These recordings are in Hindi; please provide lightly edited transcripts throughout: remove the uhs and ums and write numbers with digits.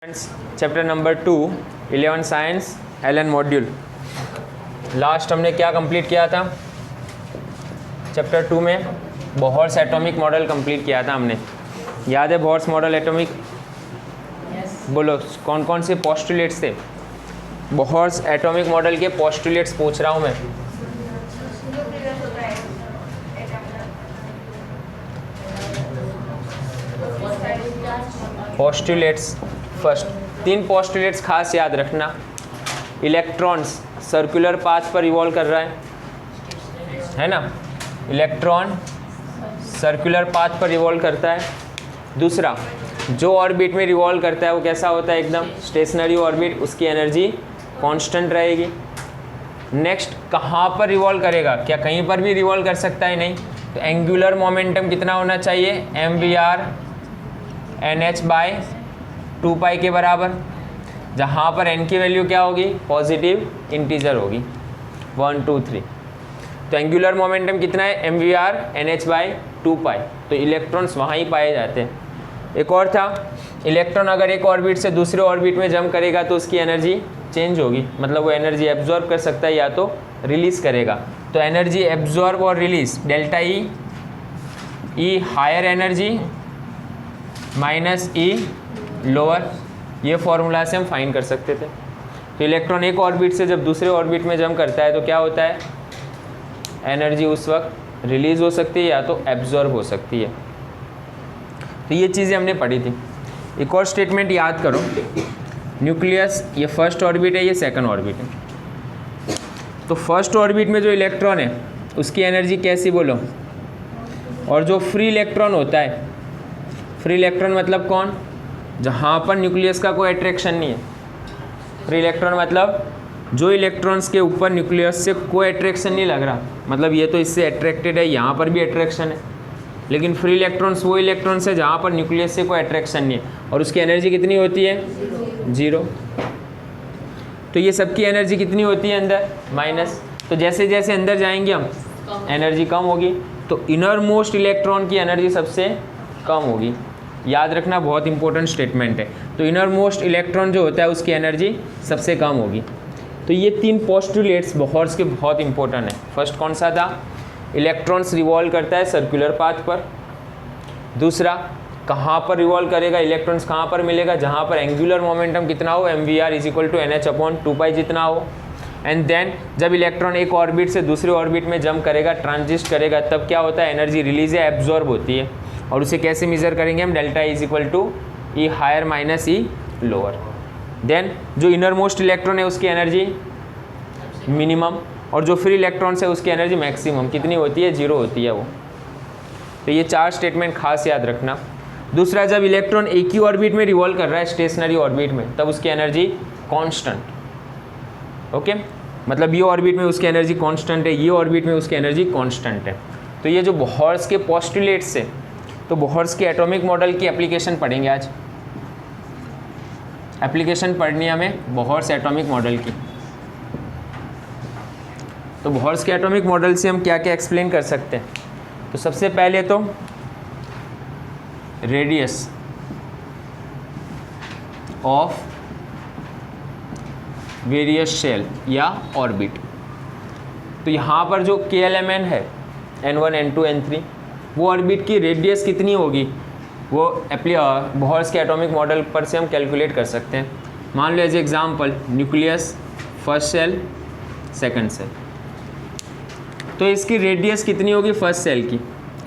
Chapter number 2 11 science Allen module. Last हमने क्या कंप्लीट किया था? चैप्टर 2 में बोहर्स एटॉमिक मॉडल कंप्लीट किया था हमने। याद है बोहर्स मॉडल एटॉमिक? बोलो कौन कौन से पोस्टुलेट्स थे? बोहर्स एटॉमिक मॉडल के पोस्टुलेट्स पूछ रहा हूँ मैं। पोस्टुलेट्स फर्स्ट 3 पोस्टुलेट्स खास याद रखना। इलेक्ट्रॉन्स सर्कुलर पाथ पर रिवॉल्व कर रहा है ना? इलेक्ट्रॉन सर्कुलर पाथ पर रिवॉल्व करता है। दूसरा, जो ऑर्बिट में रिवॉल्व करता है वो कैसा होता है? एकदम स्टेशनरी ऑर्बिट, उसकी एनर्जी कांस्टेंट रहेगी। नेक्स्ट, कहाँ पर रिवॉल्व करेगा? क्या कहीं पर भी रिवॉल्व कर सकता है? नहीं। तो एंगुलर मोमेंटम कितना होना चाहिए? mvr nh/2π के बराबर, जहाँ पर n की वैल्यू क्या होगी? पॉजिटिव इंटीजर होगी 1 2 3। तो एंगुलर मोमेंटम कितना है? mvr nh/2π। तो इलेक्ट्रॉन्स वहाँ ही पाए जाते हैं। एक और था, इलेक्ट्रॉन अगर एक ऑर्बिट से दूसरे ऑर्बिट में जंप करेगा तो उसकी एनर्जी चेंज होगी, मतलब वो एनर्जी एब्जॉर्ब कर सकता है या तो रिलीज़ करेगा। तो एनर्जी एब्जॉर्ब और release delta E higher energy minus E lower, ये फॉर्मूला से हम फाइंड कर सकते थे। तो इलेक्ट्रॉन एक ऑर्बिट से जब दूसरे ऑर्बिट में जंप करता है तो क्या होता है? एनर्जी उस वक्त रिलीज़ हो सकती है या तो एब्जॉर्ब हो सकती है। तो ये चीज़ें हमने पढ़ी थी। एक और स्टेटमेंट याद करो, न्यूक्लियस ये फर्स्ट ऑर्बिट है, ये सेकंड ऑर्बिट है। तो फर्स्ट ऑर्बिट में जो इलेक्ट्रॉन है उसकी एनर्जी कैसी बोलो? और जो फ्री इलेक्ट्रॉन होता है, फ्री इलेक्ट्रॉन मतलब कौन? जहाँ पर न्यूक्लियस का कोई अट्रैक्शन नहीं है। फ्री इलेक्ट्रॉन मतलब जो इलेक्ट्रॉन्स के ऊपर न्यूक्लियस से कोई अट्रैक्शन नहीं लग रहा, मतलब ये तो इससे अट्रैक्टेड है, यहाँ पर भी अट्रैक्शन है। लेकिन फ्री इलेक्ट्रॉन्स वो इलेक्ट्रॉन्स है जहाँ पर न्यूक्लियस से कोई अट्रैक्शन नहीं है, और उसकी एनर्जी कितनी होती है? 0। तो ये सबकी एनर्जी कितनी होती है अंदर? माइनस। तो जैसे जैसे अंदर जाएंगे हम एनर्जी कम होगी, तो इनर मोस्ट इलेक्ट्रॉन की एनर्जी सबसे कम होगी। याद रखना, बहुत इंपॉर्टेंट स्टेटमेंट है। तो इनर मोस्ट इलेक्ट्रॉन जो होता है उसकी एनर्जी सबसे कम होगी। तो ये 3 पोस्टुलेट्स बोहर्स के बहुत इंपॉर्टेंट है। फर्स्ट कौन सा था? इलेक्ट्रॉन्स रिवॉल्व करता है सर्कुलर पाथ पर। दूसरा, कहाँ पर रिवॉल्व करेगा? इलेक्ट्रॉन्स कहाँ पर मिलेगा? जहाँ पर एंगुलर मोमेंटम कितना हो? mvr = nh/2π जितना हो। एंड देन जब इलेक्ट्रॉन एक ऑर्बिट से दूसरे ऑर्बिट में जंप करेगा, ट्रांजिस्ट करेगा, तब क्या होता है? एनर्जी रिलीज है, एब्जॉर्ब होती है। और उसे कैसे मेजर करेंगे हम? Delta E E higher minus E lower. Then जो इनर मोस्ट इलेक्ट्रॉन है उसकी एनर्जी मिनिमम, और जो फ्री इलेक्ट्रॉन्स है उसकी एनर्जी मैक्सिमम कितनी होती है? 0 होती है वो। तो ये 4 स्टेटमेंट खास याद रखना। दूसरा, जब इलेक्ट्रॉन एक ही ऑर्बिट में रिवॉल्व कर रहा है स्टेशनरी ऑर्बिट में, तब उसकी एनर्जी कांस्टेंट। ओके, मतलब ये ऑर्बिट में उसकी एनर्जी कांस्टेंट है, ये ऑर्बिट में उसकी एनर्जी कांस्टेंट है। तो ये जो बोहर्स के पोस्टुलेट्स है, तो बोहर्स के एटॉमिक मॉडल की एप्लीकेशन पढ़ेंगे आज। एप्लीकेशन पढ़नी है हमें बोहर्स एटॉमिक मॉडल की। तो बोहर्स के एटॉमिक मॉडल से हम क्या क्या एक्सप्लेन कर सकते हैं? तो सबसे पहले तो रेडियस ऑफ वेरियस शेल या ऑर्बिट। तो यहाँ पर जो KLMN है N1 N2 N3, वो ऑर्बिट की रेडियस कितनी होगी वो बोहर्स के एटॉमिक मॉडल पर से हम कैलकुलेट कर सकते हैं। मान लो as example nucleus, first shell, second shell. तो इसकी रेडियस कितनी होगी फर्स्ट सेल की?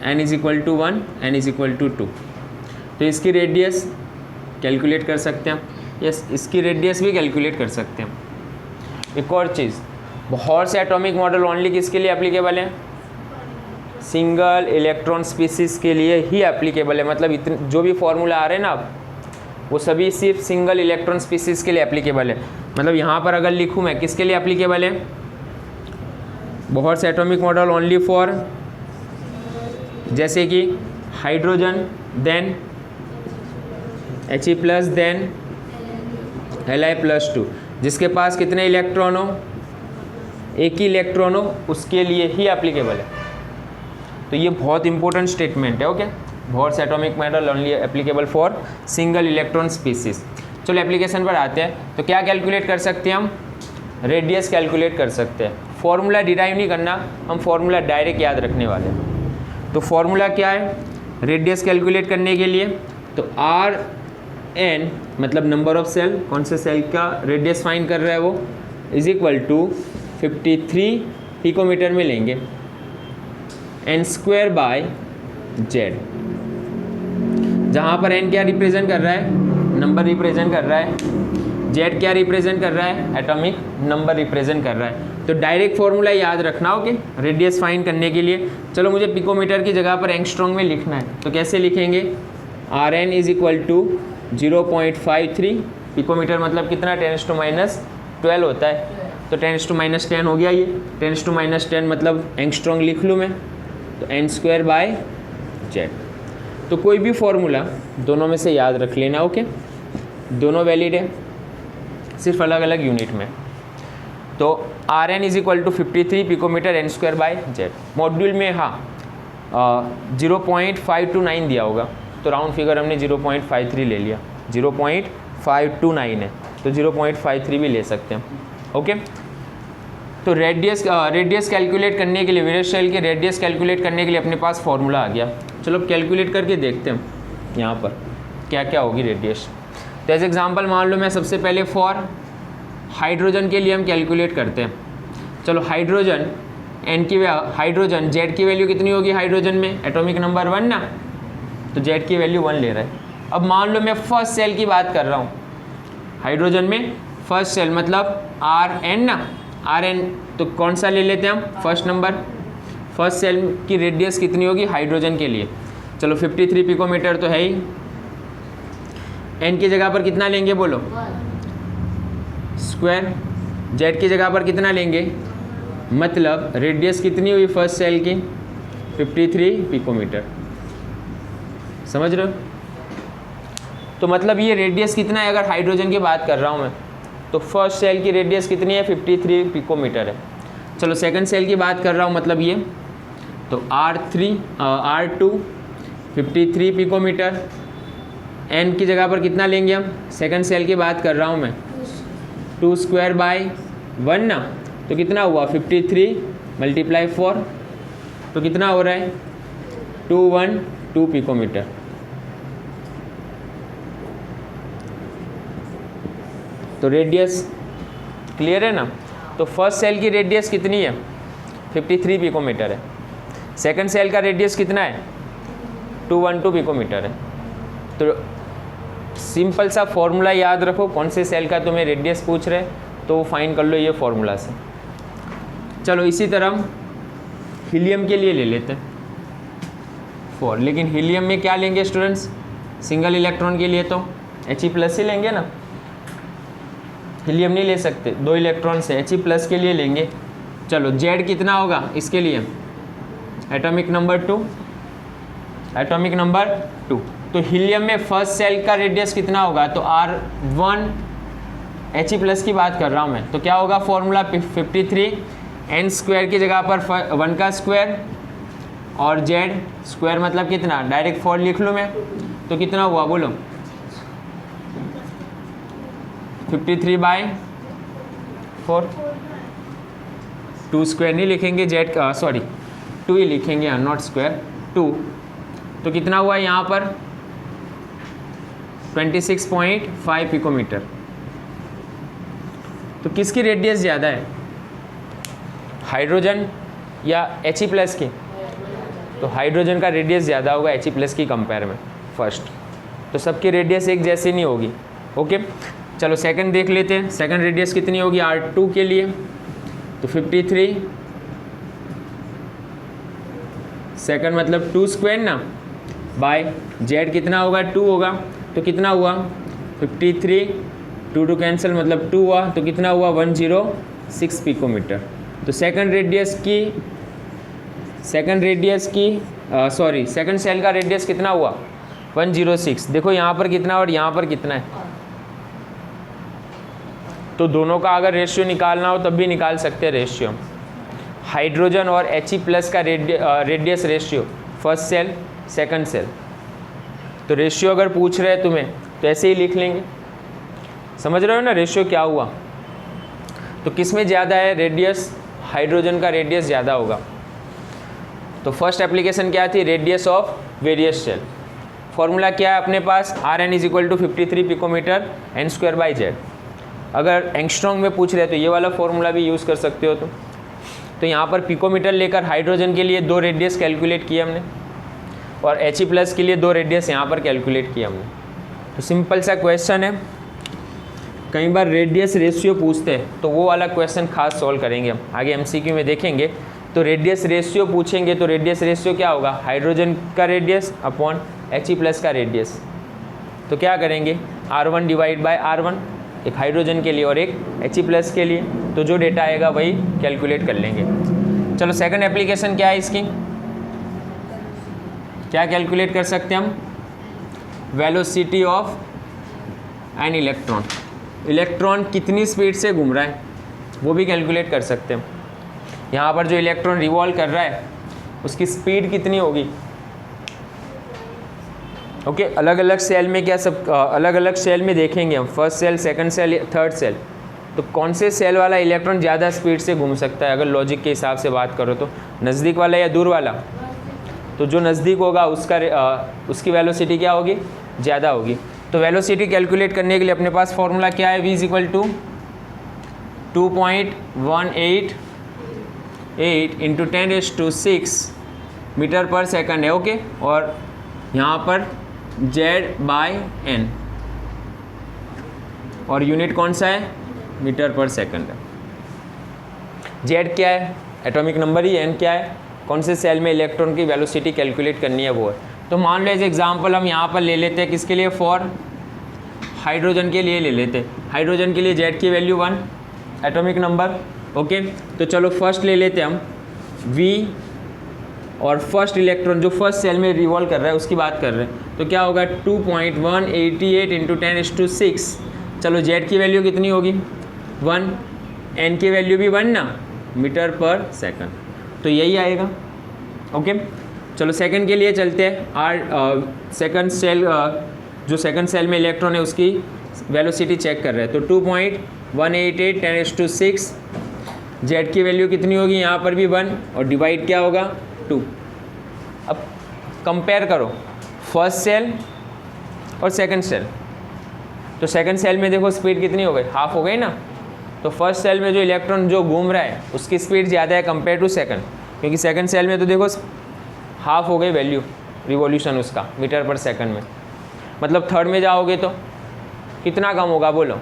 n = 1 n = 2। तो इसकी रेडियस कैलकुलेट कर सकते हैं हम। यस, इसकी रेडियस भी कैलकुलेट कर सकते हैं। एक और चीज़, बोहर्स एटॉमिक मॉडल ओनली किसके लिए एप्लीकेबल है? सिंगल इलेक्ट्रॉन स्पीसीज के लिए ही एप्लीकेबल है। मतलब इतने जो भी फॉर्मूला आ रहे हैं ना अब, वो सभी सिर्फ सिंगल इलेक्ट्रॉन स्पीसीज के लिए एप्लीकेबल है। मतलब यहाँ पर अगर लिखूँ मैं, किसके लिए एप्लीकेबल है? Bohr's atomic model only for, जैसे कि hydrogen, then He+, then Li+2। जिसके पास कितने इलेक्ट्रॉन हो? एक ही इलेक्ट्रॉन हो, उसके लिए ही एप्लीकेबल है। तो ये बहुत इंपॉर्टेंट स्टेटमेंट है। Okay, Bohr's atomic model only applicable for single electron species. चलो एप्लीकेशन पर आते हैं। तो क्या कैलकुलेट कर सकते हैं हम? रेडियस कैलकुलेट कर सकते हैं। फॉर्मूला डिराइव नहीं करना, हम फॉर्मूला डायरेक्ट याद रखने वाले हैं। तो फॉर्मूला क्या है रेडियस कैलकुलेट करने के लिए? तो आर एन मतलब नंबर ऑफ सेल, कौन से सेल का रेडियस फाइंड कर रहा है वो, इज इक्वल टू 53 पिकोमीटर में लेंगे एन स्क्वायर बाय जेड, जहाँ पर एन क्या रिप्रेजेंट कर रहा है? नंबर रिप्रेजेंट कर रहा है। जेड क्या रिप्रेजेंट कर रहा है? एटॉमिक नंबर रिप्रेजेंट कर रहा है। तो डायरेक्ट फॉर्मूला याद रखना ओके रेडियस फाइंड करने के लिए। चलो मुझे पिकोमीटर की जगह पर एंगस्ट्रॉन्ग में लिखना है, तो कैसे लिखेंगे? R n is equal to 0.53 picometre मतलब कितना? 10⁻12 होता है। तो 10⁻10 हो गया ये। 10⁻10 मतलब एंगस्ट्रॉन्ग लिख लूँ मैं, तो एन स्क्वायर बाय जेड। तो कोई भी फॉर्मूला दोनों में से याद रख लेना ओके। दोनों वैलिड है, सिर्फ अलग अलग यूनिट में। तो R n is equal to 53 picometre n square by Z. Module में हाँ 0.529 दिया होगा, तो राउंड फिगर हमने 0.53 ले लिया। 0.529 है तो 0.53 भी ले सकते हैं ओके। तो रेडियस कैलकुलेट करने के लिए, विरेश सेल के रेडियस कैलकुलेट करने के लिए अपने पास फॉर्मूला आ गया। चलो अब कैलकुलेट करके देखते हैं यहाँ पर क्या क्या होगी रेडियस। तो एज एग्जांपल मान लो मैं सबसे पहले फॉर हाइड्रोजन के लिए हम कैलकुलेट करते हैं। चलो हाइड्रोजन हाइड्रोजन जेड की वैल्यू कितनी होगी हाइड्रोजन में? एटॉमिक नंबर 1 ना, तो जेड की वैल्यू 1 ले रहा है। अब मान लो मैं फर्स्ट सेल की बात कर रहा हूँ, हाइड्रोजन में फर्स्ट सेल मतलब आर एन ना, आर एन तो कौन सा ले लेते हैं हम? First number. फर्स्ट सेल की रेडियस कितनी होगी हाइड्रोजन के लिए? चलो 53 पिकोमीटर तो है ही। एन की जगह पर कितना लेंगे बोलो? स्क्वायर। जेड की जगह पर कितना लेंगे? मतलब रेडियस कितनी हुई फर्स्ट सेल की? 53 पिकोमीटर। समझ रहे हो? तो मतलब ये रेडियस कितना है अगर हाइड्रोजन की बात कर रहा हूँ मैं, तो फर्स्ट सेल की रेडियस कितनी है? 53 पिकोमीटर है। चलो सेकंड सेल की बात कर रहा हूँ मतलब ये, तो R2 53 पिकोमीटर। एन की जगह पर कितना लेंगे हम? सेकंड सेल की बात कर रहा हूँ मैं, 2 स्क्वायर बाय 1 ना, तो कितना हुआ? 53 × 4, तो कितना हो रहा है? 212 पिकोमीटर। तो रेडियस क्लियर है ना? तो फर्स्ट सेल की रेडियस कितनी है? 53 पिकोमीटर है। सेकंड सेल का रेडियस कितना है? 212 पिकोमीटर है। तो सिंपल सा फॉर्मूला याद रखो, कौन से सेल का तुम्हें रेडियस पूछ रहे तो वो फाइंड कर लो ये फॉर्मूला से। चलो इसी तरह हीलियम के लिए ले लेते हैं 4, लेकिन हीलियम में क्या लेंगे स्टूडेंट्स? सिंगल इलेक्ट्रॉन के लिए तो He+ ही लेंगे ना, हीलियम नहीं ले सकते, 2 इलेक्ट्रॉन से He+ के लिए लेंगे। चलो जेड कितना होगा इसके लिए? Atomic number 2, atomic number 2। तो हीलियम में फर्स्ट सेल का रेडियस कितना होगा? तो R1 He+ की बात कर रहा हूँ मैं, तो क्या होगा फॉर्मूला? 53 एन स्क्वायर की जगह पर 1 का स्क्वायर और जेड स्क्वायर मतलब कितना? डायरेक्ट 4 लिख लूँ मैं, तो कितना हुआ बोलो? 53/4। 2 स्क्वायर नहीं लिखेंगे जेड का, सॉरी 2 ही लिखेंगे, नॉट स्क्वायर, 2। तो कितना हुआ यहाँ पर? 26.5 पिकोमीटर। तो किसकी रेडियस ज़्यादा है, हाइड्रोजन या He+ की? तो हाइड्रोजन का रेडियस ज़्यादा होगा He+ की कंपेयर में फर्स्ट। तो सबकी रेडियस एक जैसी नहीं होगी ओके। चलो सेकंड देख लेते हैं, सेकंड रेडियस कितनी होगी R2 के लिए? तो 53 सेकंड मतलब 2 स्क्वायर ना, बाय जेड कितना होगा? 2 होगा, तो कितना हुआ? 53, 2 कैंसिल मतलब 2 हुआ, तो कितना हुआ? 106 पिकोमीटर। तो सेकंड सेल का रेडियस कितना हुआ? 106। देखो यहाँ पर कितना और यहाँ पर कितना है, तो दोनों का अगर रेशियो निकालना हो तब भी निकाल सकते हैं रेशियो। हाइड्रोजन और He+ का radius ratio, first shell second shell. तो रेशियो अगर पूछ रहे हैं तुम्हें तो ऐसे ही लिख लेंगे, समझ रहे हो ना रेशियो क्या हुआ। तो किस में ज़्यादा है रेडियस, हाइड्रोजन का रेडियस ज़्यादा होगा। तो फर्स्ट एप्लीकेशन क्या थी, radius of various shell. Formula क्या है अपने पास, Rn is equal to 53 picometre n square by Z. अगर एंगस्ट्रॉन्ग में पूछ रहे तो ये वाला फॉर्मूला भी यूज़ कर सकते हो। तो यहाँ पर पिकोमीटर लेकर हाइड्रोजन के लिए 2 रेडियस कैलकुलेट किए हमने और He+ के लिए 2 रेडियस यहाँ पर कैलकुलेट किया हमने। तो सिंपल सा क्वेश्चन है, कई बार रेडियस रेशियो पूछते हैं तो वो वाला क्वेश्चन खास सॉल्व करेंगे हम आगे MCQ में देखेंगे। तो रेडियस रेशियो पूछेंगे तो रेडियस रेशियो क्या होगा, हाइड्रोजन का रेडियस अपॉन He+ का रेडियस। तो क्या करेंगे, R1 डिवाइड बाय R1, एक हाइड्रोजन के लिए और एक He+ के लिए। तो जो डेटा आएगा वही कैलकुलेट कर लेंगे। चलो सेकंड एप्लीकेशन क्या है इसकी, क्या कैलकुलेट कर सकते हैं हम, velocity of an electron. Electron कितनी स्पीड से घूम रहा है वो भी कैलकुलेट कर सकते हैं। यहाँ पर जो इलेक्ट्रॉन रिवॉल्व कर रहा है उसकी स्पीड कितनी होगी। ओके, अलग अलग सेल में क्या सब अलग अलग सेल में देखेंगे हम, first shell, second shell, third shell. तो कौन से सेल वाला इलेक्ट्रॉन ज़्यादा स्पीड से घूम सकता है अगर लॉजिक के हिसाब से बात करो तो, नज़दीक वाला या दूर वाला। तो जो नज़दीक होगा उसकी वेलोसिटी क्या होगी, ज़्यादा होगी। तो वेलोसिटी कैलकुलेट करने के लिए अपने पास फॉर्मूला क्या है, v equal to 2.188 into 10⁶ metre पर सेकंड है। ओके, और यहाँ पर Z/n और यूनिट कौन सा है, मीटर पर सेकंड है। Z क्या है, एटॉमिक नंबर ही, n क्या है, कौन से सेल में इलेक्ट्रॉन की वेलोसिटी कैलकुलेट करनी है वो है। तो मान लो एज एग्जाम्पल हम यहाँ पर ले लेते हैं, किसके लिए, फॉर हाइड्रोजन के लिए ले लेते हैं। हाइड्रोजन के लिए Z की वैल्यू 1 एटॉमिक नंबर। ओके, तो चलो फर्स्ट ले लेते हैं हम V, और फर्स्ट इलेक्ट्रॉन जो फर्स्ट सेल में रिवॉल्व कर रहा है उसकी बात कर रहे हैं। तो क्या होगा 2.188 इंटू 10⁶। चलो Z की वैल्यू कितनी होगी 1, n की वैल्यू भी 1 ना, मीटर पर सेकंड। तो यही आएगा। ओके, चलो सेकंड के लिए चलते हैं। सेकंड सेल जो सेकंड सेल में इलेक्ट्रॉन है उसकी वेलोसिटी चेक कर रहे हैं। तो 2.188 10⁶। Z की वैल्यू कितनी होगी, यहाँ पर भी 1 और डिवाइड क्या होगा 2। अब कंपेयर करो फर्स्ट सेल और सेकंड सेल। तो सेकंड सेल में देखो स्पीड कितनी हो गई, हाफ हो गई ना। तो फर्स्ट सेल में जो इलेक्ट्रॉन जो घूम रहा है उसकी स्पीड ज़्यादा है कंपेयर टू सेकंड, क्योंकि सेकंड सेल में तो देखो हाफ हो गई वैल्यू रिवॉल्यूशन उसका मीटर पर सेकंड में। मतलब थर्ड में जाओगे तो कितना कम होगा बोलो,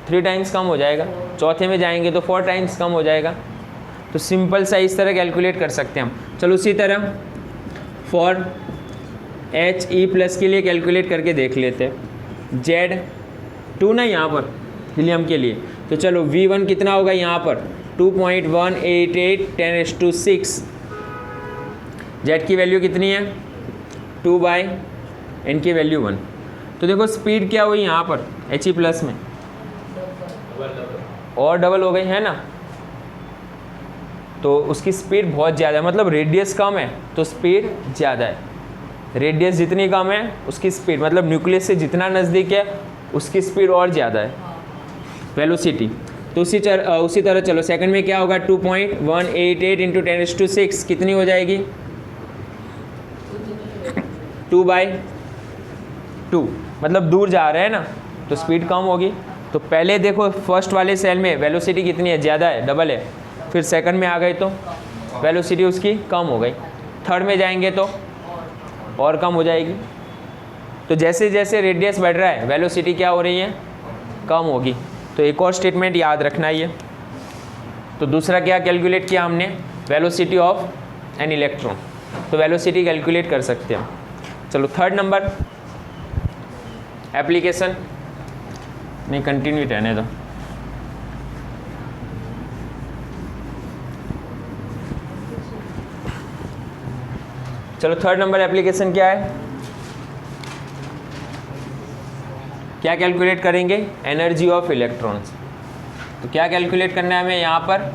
3 टाइम्स कम हो जाएगा। चौथे में जाएंगे तो 4 टाइम्स कम हो जाएगा। तो सिंपल सा इस तरह कैलकुलेट कर सकते हैं हम। चलो उसी तरह फॉर He+ के लिए कैलकुलेट करके देख लेते हैं। Z2 ना यहाँ पर हीलियम के लिए, तो चलो V1 कितना होगा यहाँ पर 2.188 10⁶। Z की वैल्यू कितनी है 2/n की वैल्यू 1। तो देखो स्पीड क्या हुई यहाँ पर He+ में और डबल हो गई है ना। तो उसकी स्पीड बहुत ज़्यादा है, मतलब रेडियस कम है तो स्पीड ज़्यादा है। रेडियस जितनी कम है उसकी स्पीड, मतलब न्यूक्लियस से जितना नज़दीक है उसकी स्पीड और ज़्यादा है वेलोसिटी। तो उसी तरह चलो सेकंड में क्या होगा 2.188 इंटू 10⁶ कितनी हो जाएगी 2/2, मतलब दूर जा रहे हैं ना तो स्पीड कम होगी। तो पहले देखो फर्स्ट वाले सेल में वेलोसिटी कितनी है, ज़्यादा है, डबल है। फिर सेकंड में आ गए तो वेलोसिटी उसकी कम हो गई। थर्ड में जाएंगे तो और कम हो जाएगी। तो जैसे जैसे रेडियस बढ़ रहा है वेलोसिटी क्या हो रही है, कम होगी। तो एक और स्टेटमेंट याद रखना ही है। तो दूसरा क्या कैलकुलेट किया हमने, वेलोसिटी ऑफ एन इलेक्ट्रॉन। तो वेलोसिटी कैलकुलेट कर सकते हैं। चलो थर्ड नंबर एप्लीकेशन, नहीं कंटिन्यू रहने दो। चलो थर्ड नंबर एप्लीकेशन क्या है, क्या कैलकुलेट करेंगे, एनर्जी ऑफ इलेक्ट्रॉन्स। तो क्या कैलकुलेट करना है हमें यहाँ पर,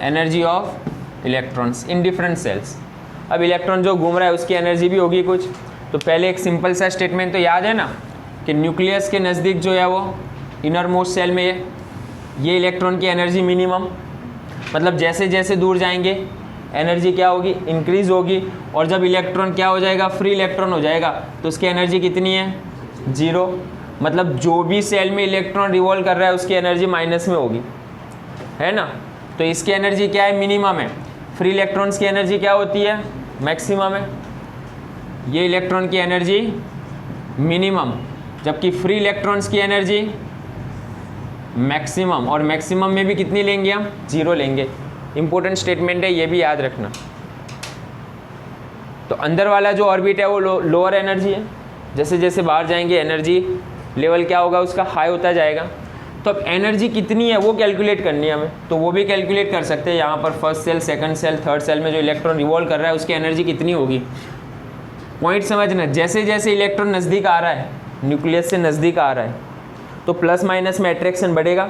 energy of electrons in different cells. अब इलेक्ट्रॉन जो घूम रहा है उसकी एनर्जी भी होगी कुछ। तो पहले एक सिंपल सा स्टेटमेंट तो याद है ना कि न्यूक्लियस के नज़दीक जो है वो इनर मोस्ट सेल में ये इलेक्ट्रॉन की एनर्जी मिनिमम, मतलब जैसे जैसे दूर जाएंगे एनर्जी क्या होगी, इंक्रीज होगी, और जब इलेक्ट्रॉन क्या हो जाएगा, फ्री इलेक्ट्रॉन हो जाएगा, तो उसकी एनर्जी कितनी है, 0। मतलब जो भी सेल में इलेक्ट्रॉन रिवॉल्व कर रहा है उसकी एनर्जी माइनस में होगी, है ना। तो इसकी एनर्जी क्या है, मिनिमम है। फ्री इलेक्ट्रॉन्स की एनर्जी क्या होती है, मैक्सिमम है। ये इलेक्ट्रॉन की एनर्जी मिनिमम, जबकि फ्री इलेक्ट्रॉन्स की एनर्जी मैक्सिमम, और मैक्सिमम में भी कितनी लेंगे हम, 0 लेंगे। इंपॉर्टेंट स्टेटमेंट है, ये भी याद रखना। तो अंदर वाला जो ऑर्बिट है वो लोअर एनर्जी है, जैसे जैसे बाहर जाएंगे एनर्जी लेवल क्या होगा उसका, हाई होता जाएगा। तो अब एनर्जी कितनी है वो कैलकुलेट करनी है हमें, तो वो भी कैलकुलेट कर सकते हैं। यहाँ पर first shell, second shell, third shell में जो इलेक्ट्रॉन रिवॉल्व कर रहा है उसकी एनर्जी कितनी होगी। पॉइंट समझना, जैसे जैसे इलेक्ट्रॉन नज़दीक आ रहा है, न्यूक्लियस से नज़दीक आ रहा है, तो प्लस माइनस में अट्रैक्शन बढ़ेगा।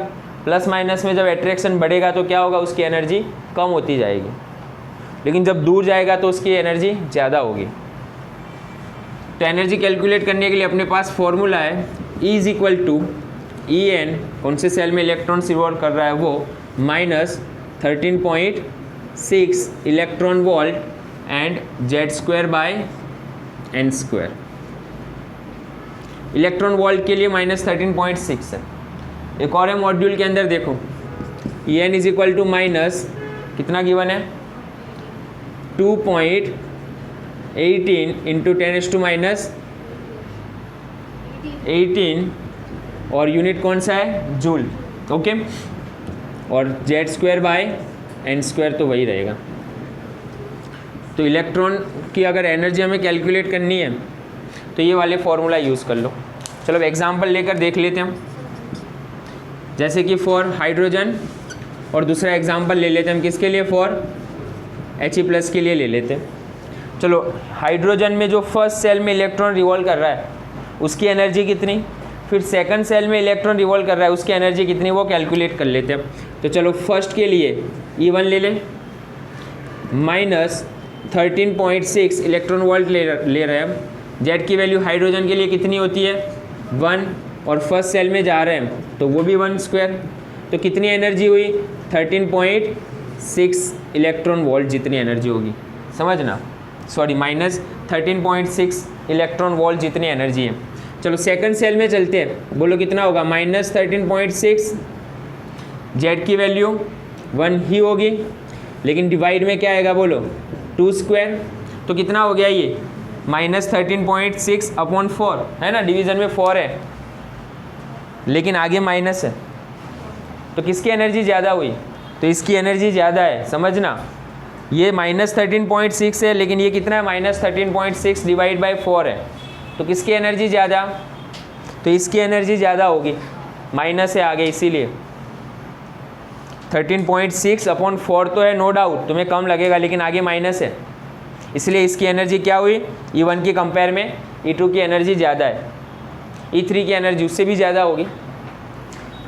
प्लस माइनस में जब अट्रैक्शन बढ़ेगा तो क्या होगा, उसकी एनर्जी कम होती जाएगी। लेकिन जब दूर जाएगा तो उसकी एनर्जी ज़्यादा होगी। तो एनर्जी कैलकुलेट करने के लिए अपने पास फॉर्मूला है, E is equal to En, कौन से सेल में इलेक्ट्रॉन रिवॉल्व कर रहा है वो, minus 13.6 electron volt and Z² by n²। Electron volt के लिए माइनस 13.6 है। एक और है मॉड्यूल के अंदर, देखो En is equal to minus कितना गिवन है, 2.18 इंटू 10⁻18, और यूनिट कौन सा है, जूल, ओके। और Z² बाय n² तो वही रहेगा। तो इलेक्ट्रॉन की अगर एनर्जी हमें कैलकुलेट करनी है तो ये वाले फॉर्मूला यूज़ कर लो। चलो एग्जांपल लेकर देख लेते हैं हम, जैसे कि फॉर हाइड्रोजन, और दूसरा एग्जांपल ले लेते हैं हम किसके लिए, फॉर He+ के लिए ले लेते हैं। चलो हाइड्रोजन में जो फर्स्ट सेल में इलेक्ट्रॉन रिवॉल्व कर रहा है उसकी एनर्जी कितनी, फिर सेकंड सेल में इलेक्ट्रॉन रिवॉल्व कर रहा है उसकी एनर्जी कितनी, वो कैलकुलेट कर लेते हैं। तो चलो फर्स्ट के लिए E1 ले लें, माइनस 13.6 इलेक्ट्रॉन वोल्ट ले रहे हैं हम। जेड की वैल्यू हाइड्रोजन के लिए कितनी होती है, 1, और फर्स्ट सेल में जा रहे हैं तो वो भी 1²। तो कितनी एनर्जी हुई, 13.6 इलेक्ट्रॉन वोल्ट जितनी एनर्जी होगी, समझना, सॉरी माइनस 13.6 इलेक्ट्रॉन वोल्ट जितनी एनर्जी है। चलो सेकंड सेल में चलते हैं, बोलो कितना होगा, माइनस 13.6, जेड की वैल्यू 1 ही होगी, लेकिन डिवाइड में क्या आएगा, बोलो 2²। तो कितना हो गया ये, माइनस 13.6 अपॉन 4, है ना, डिवीज़न में 4 है लेकिन आगे माइनस है, तो किसकी एनर्जी ज़्यादा हुई, तो इसकी एनर्जी ज़्यादा है, समझना। ये माइनस 13.6 है लेकिन ये कितना है, माइनस 13.6 डिवाइड बाई 4 है, तो किसकी एनर्जी ज़्यादा, तो इसकी एनर्जी ज़्यादा होगी, माइनस है आगे, इसीलिए 13.6 अपॉन 4 तो है, नो डाउट तुम्हें कम लगेगा, लेकिन आगे माइनस है, इसलिए इसकी एनर्जी क्या हुई, E1 की कंपेयर में E2 की एनर्जी ज़्यादा है, E3 की एनर्जी उससे भी ज़्यादा होगी।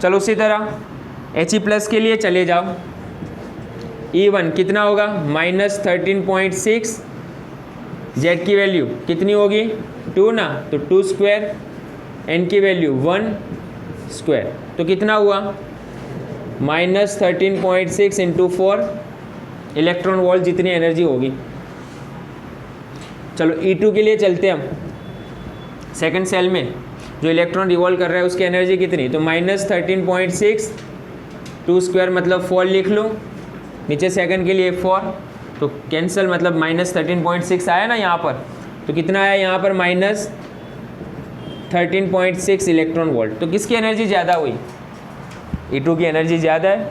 चलो उसी तरह He+ के लिए चले जाओ, E1 कितना होगा, माइनस 13.6, जेड की वैल्यू कितनी होगी, 2 ना, तो 2², n की वैल्यू 1², तो कितना हुआ, माइनस 13.6 इंटू 4 इलेक्ट्रॉन वोल्ट जितनी एनर्जी होगी। चलो E2 के लिए चलते हैं हम, सेकंड सेल में जो इलेक्ट्रॉन रिवॉल्व कर रहा है उसकी एनर्जी कितनी, तो माइनस 13.6, 2² मतलब 4 लिख लो, नीचे सेकंड के लिए 4, तो कैंसिल, मतलब माइनस 13.6 आया ना यहाँ पर, तो कितना आया यहाँ पर, माइनस 13.6 इलेक्ट्रॉन वोल्ट। तो किसकी एनर्जी ज़्यादा हुई, E2 की एनर्जी ज़्यादा है।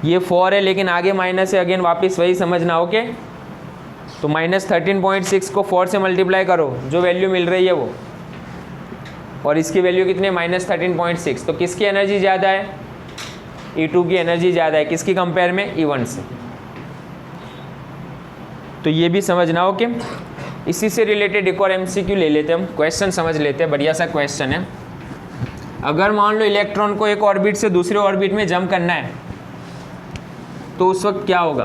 ये 4 है लेकिन आगे माइनस है, अगेन वापस वही समझना, ओके। तो माइनस 13.6 को 4 से मल्टीप्लाई करो, जो वैल्यू मिल रही है वो, और इसकी वैल्यू कितनी है, माइनस 13.6, तो किसकी एनर्जी ज़्यादा है, E2 की एनर्जी ज़्यादा है, किसकी कंपेयर में, E1 से। तो ये भी समझना, ओके। इसी से रिलेटेड एक और MCQ ले लेते हैं हम, क्वेश्चन समझ लेते हैं, बढ़िया सा क्वेश्चन है। अगर मान लो इलेक्ट्रॉन को एक ऑर्बिट से दूसरे ऑर्बिट में जंप करना है तो उस वक्त क्या होगा,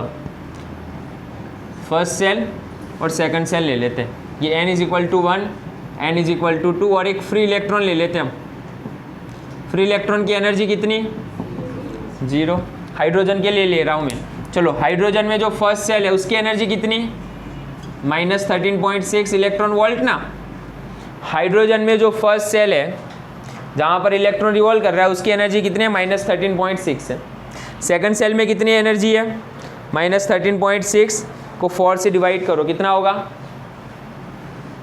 फर्स्ट सेल और सेकंड सेल ले लेते हैं, ये n = 1, n = 2, और एक फ्री इलेक्ट्रॉन ले लेते हैं हम, फ्री इलेक्ट्रॉन की एनर्जी कितनी, 0। हाइड्रोजन के लिए ले रहा हूँ मैं। चलो हाइड्रोजन में जो फर्स्ट सेल है उसकी एनर्जी कितनी, -13.6 इलेक्ट्रॉन वोल्ट ना। हाइड्रोजन में जो फर्स्ट सेल है जहाँ पर इलेक्ट्रॉन रिवॉल्व कर रहा है उसकी एनर्जी कितनी है, -13.6 है। सेकंड सेल में कितनी एनर्जी है, -13.6 को 4 से डिवाइड करो, कितना होगा।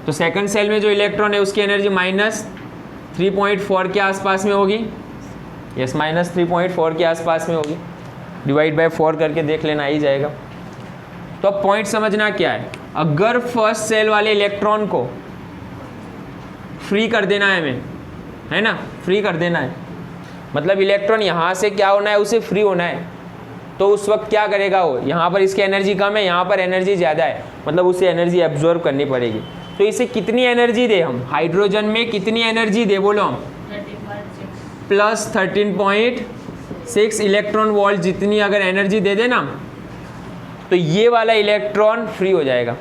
तो सेकंड सेल में जो इलेक्ट्रॉन है उसकी एनर्जी -3.4 के आसपास में होगी। यस, -3.4 के आसपास में होगी। डिवाइड बाय 4 करके देख लेना, आ ही जाएगा। तो अब पॉइंट समझना क्या है, अगर फर्स्ट सेल वाले इलेक्ट्रॉन को फ्री कर देना है हमें, है ना, फ्री कर देना है, मतलब इलेक्ट्रॉन यहाँ से क्या होना है, उसे फ्री होना है। तो उस वक्त क्या करेगा वो, यहाँ पर इसकी एनर्जी कम है, यहाँ पर एनर्जी ज़्यादा है, मतलब उसे एनर्जी एब्जॉर्ब करनी पड़ेगी। तो इसे कितनी एनर्जी दे हम, हाइड्रोजन में कितनी एनर्जी दे बोलो हम, +13.6 इलेक्ट्रॉन वोल्ट जितनी अगर एनर्जी दे देना तो ये वाला इलेक्ट्रॉन फ्री हो जाएगा।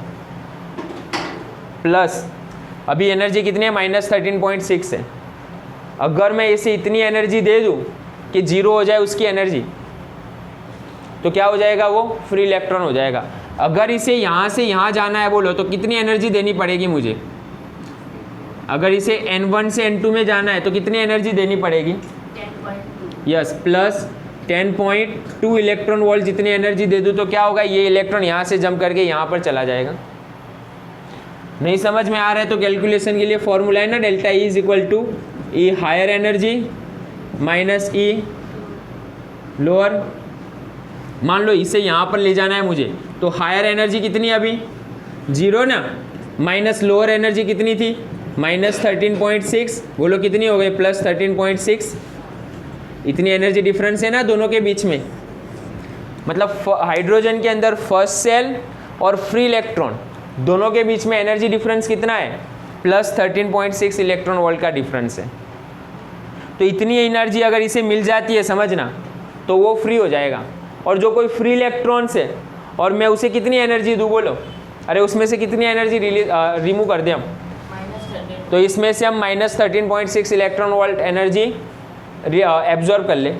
प्लस अभी एनर्जी कितनी है, -13.6 है। अगर मैं इसे इतनी एनर्जी दे दूँ कि 0 हो जाए उसकी एनर्जी, तो क्या हो जाएगा, वो फ्री इलेक्ट्रॉन हो जाएगा। अगर इसे यहाँ से यहाँ जाना है बोलो तो कितनी एनर्जी देनी पड़ेगी मुझे, अगर इसे N1 से N2 में जाना है तो कितनी एनर्जी देनी पड़ेगी, 10.2। यस, +10.2 इलेक्ट्रॉन वोल्ट जितनी एनर्जी दे दूँ तो क्या होगा, ये इलेक्ट्रॉन यहाँ से जंप करके यहाँ पर चला जाएगा। नहीं समझ में आ रहा है तो कैलकुलेशन के लिए फॉर्मूला है ना, delta E = E higher energy -E lower. मान लो इसे यहाँ पर ले जाना है मुझे, तो हायर एनर्जी कितनी अभी 0 ना, माइनस लोअर एनर्जी कितनी थी, -13.6, बोलो कितनी हो गई, +13.6। इतनी एनर्जी डिफरेंस है ना दोनों के बीच में। मतलब हाइड्रोजन के अंदर फर्स्ट सेल और फ्री इलेक्ट्रॉन दोनों के बीच में एनर्जी डिफरेंस कितना है, +13.6 इलेक्ट्रॉन वोल्ट का डिफरेंस है। तो इतनी एनर्जी अगर इसे मिल जाती है, समझना, तो वो फ्री हो जाएगा। और जो कोई फ्री इलेक्ट्रॉन्स है और मैं उसे कितनी एनर्जी दूँ बोलो, अरे उसमें से कितनी एनर्जी रिमूव कर दें हम, तो इसमें से हम -13.6 इलेक्ट्रॉन वोल्ट एनर्जी एब्जॉर्ब कर ले,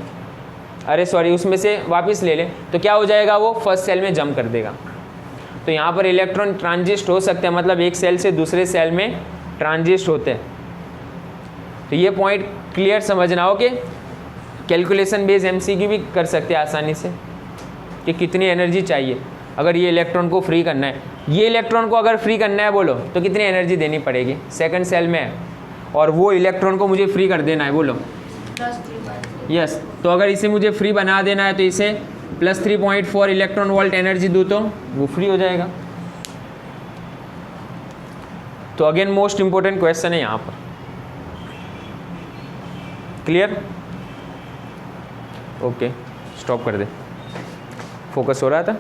अरे सॉरी उसमें से वापस ले ले, तो क्या हो जाएगा, वो फर्स्ट सेल में जंप कर देगा। तो यहाँ पर इलेक्ट्रॉन ट्रांजिस्ट हो सकते हैं, मतलब एक सेल से दूसरे सेल में ट्रांजिस्ट होते हैं। तो ये पॉइंट क्लियर समझना हो कि कैलकुलेशन बेस्ड MCQ भी कर सकते हैं आसानी से कि कितनी एनर्जी चाहिए अगर ये इलेक्ट्रॉन को फ्री करना है। ये इलेक्ट्रॉन को अगर फ्री करना है बोलो तो कितनी एनर्जी देनी पड़ेगी, सेकंड सेल में है और वो इलेक्ट्रॉन को मुझे फ्री कर देना है बोलो, यस। तो अगर इसे मुझे फ्री बना देना है तो इसे +3.4 इलेक्ट्रॉन वोल्ट एनर्जी दूँ तो वो फ्री हो जाएगा। तो अगेन मोस्ट इंपॉर्टेंट क्वेश्चन है यहाँ पर, क्लियर, ओके, स्टॉप कर दे, फोकस हो रहा था।